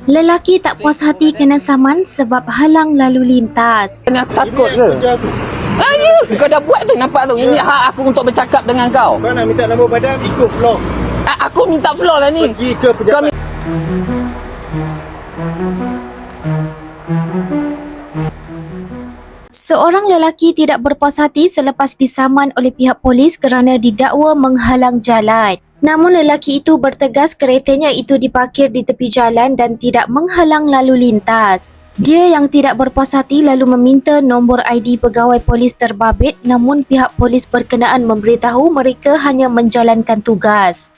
Lelaki tak puas hati kena saman sebab halang lalu lintas. Kena takut ke? Ya, kau dah buat tu, nampak tu. Ini hak aku untuk bercakap dengan kau. Kau nak minta nombor badan, ikut floor. Aku minta floor lah ni. Pergi ke pejabat. Seorang lelaki tidak berpuas hati selepas disaman oleh pihak polis kerana didakwa menghalang jalan. Namun lelaki itu bertegas keretanya itu diparkir di tepi jalan dan tidak menghalang lalu lintas. Dia yang tidak berpuas hati lalu meminta nombor ID pegawai polis terbabit, namun pihak polis berkenaan memberitahu mereka hanya menjalankan tugas.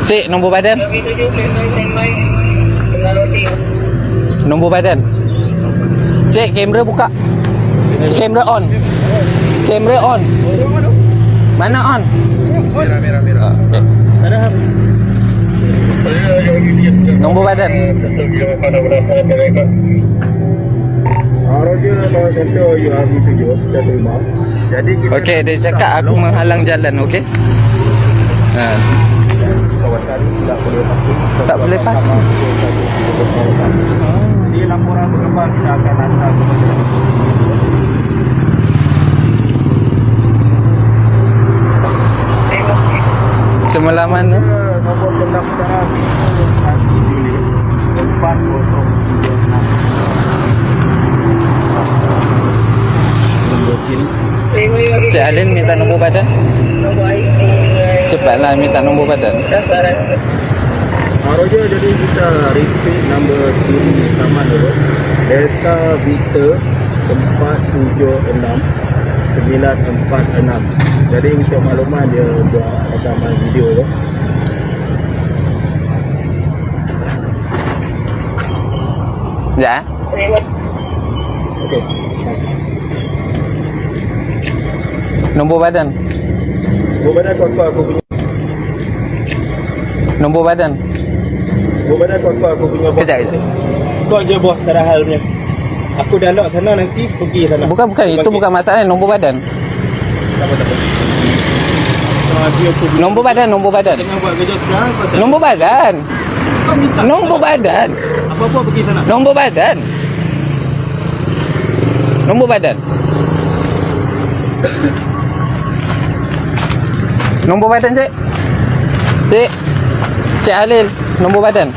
Cik, nombor badan. Nombor badan. Cik, kamera buka. Kamera on. Kamera on. Mana on? Merah. Okay. Nombor badan. Okey, dia cakap aku menghalang jalan, okey? Kawasan tak boleh parking. Tak boleh parking. Di laporan berkembang kita akan hantar kepada Semula mana? nombor pendaftaran 1 Juli 4076. Nombor sini. Cik Alin minta nombor badan. Cepatlah minta nombor badan. Roger, jadi kita repeat nombor siri saman dulu. Delta Victor 476 946. Jadi untuk makluman dia buat rekaman video tu. Ya. Okey. Nombor badan. Nombor badan kau aku punya. Nombor badan. Nombor badan kau aku punya bos. Kejap. Kau je bos sekarang hal punya. Aku dah lock sana, nanti pergi sana. Bukan itu bukan masalah, nombor badan. Tak apa. Nombor badan. Tengah buat kerja sekarang kau tak. Nombor badan. Kau minta. Nombor badan. Apa-apa pergi sana. Nombor badan. Nombor badan. Nombor badan, Cik. Cik Halil, nombor badan.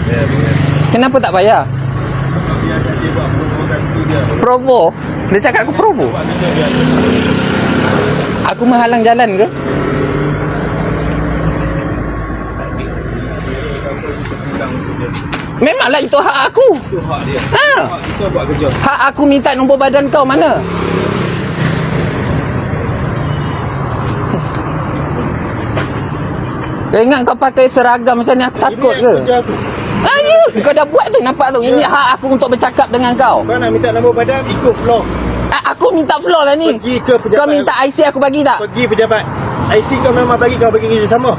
Ya, boleh. Kenapa tak bayar? Biar dia buat provokasi dia. Provo. Dia cakap aku provo. Buat kerja biar. Aku menghalang jalan ke? Memanglah itu hak aku. Itu hak dia. Ha. Hak kita buat kerja. Hak aku minta nombor badan kau mana? Kau ingat kau pakai seragam macam ni aku takut Ini ke? kerja aku. Ya, kau dah buat tu, nampak tu. Ini hak aku untuk bercakap dengan kau. Kau nak minta nombor badan, ikut floor. Aku minta floor lah ni. Pergi ke pejabat. Kau minta IC aku bagi tak? Pergi pejabat. IC kau memang bagi, kau bagi kerja sama.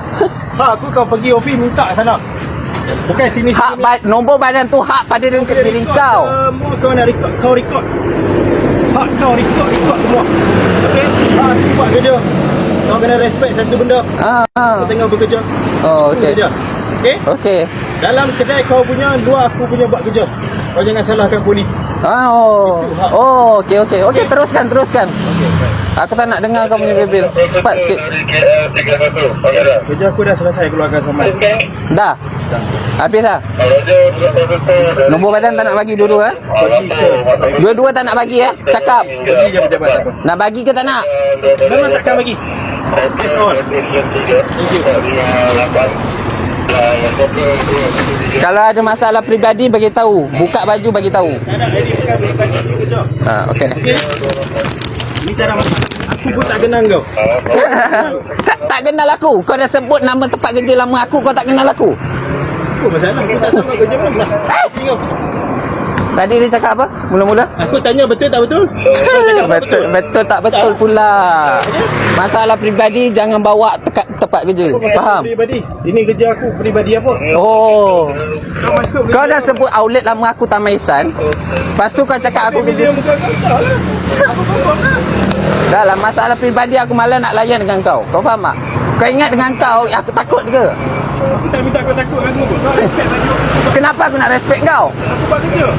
Hak aku kau pergi ofis minta sana. Bukan sini. Nombor badan tu hak pada diri kau. Semua kau nak record, kau record. Hak kau record semua. Okey? Hak aku buat kerja. Kau kena respect satu benda. Kau tengah bekerja. Oh, okey. Bekerja. Okey? Okey. Dalam kedai kau punya, luar aku punya buat kerja. Kau jangan salahkan polis. Okey. Okey, teruskan. Okey, baik. Aku tak nak dengar kau punya bebel. Cepat sikit. Kerja aku dah selesai keluarkan saman. Dah. Habis dah. Nombor badan tak nak bagi dua-dua. Pergi ke. Dua-dua tak nak bagi Cakap. Pergi je pejabat tak apa. Nak bagi ke tak nak? Memang takkan bagi. That's all. Thank you. Kalau ada masalah peribadi bagi tahu. Buka baju bagi tahu. Tak ada ID bukan pergi kerja. Okey. Okey. Ni tak ada masalah. Aku pun tak kenal kau. tak kenal aku. Kau dah sebut nama tempat kerja lama aku, kau tak kenal aku. Apa masalah? Aku tak sama kerja mana. Sini kau. Tadi dia cakap apa? Mula-mula? Aku tanya betul tak betul? Kau cakap apa Betul tak betul pula. Masalah peribadi jangan bawa tempat kerja. Kau pasal Faham? Peribadi. Ini kerja aku peribadi apa? Oh. Kau masuk Kau dah sebut outlet lama aku Taman Ihsan. Lepas tu kau cakap aku Video kerja. muka kau tak lah. Aku confirm lah. Dah lah, masalah peribadi aku malas nak layan dengan kau. Kau faham tak? Kau ingat dengan kau, aku takut ke? Aku tak minta kau takut aku. Kau respect lagi aku. Kenapa aku nak respect kau? Aku buat kerja.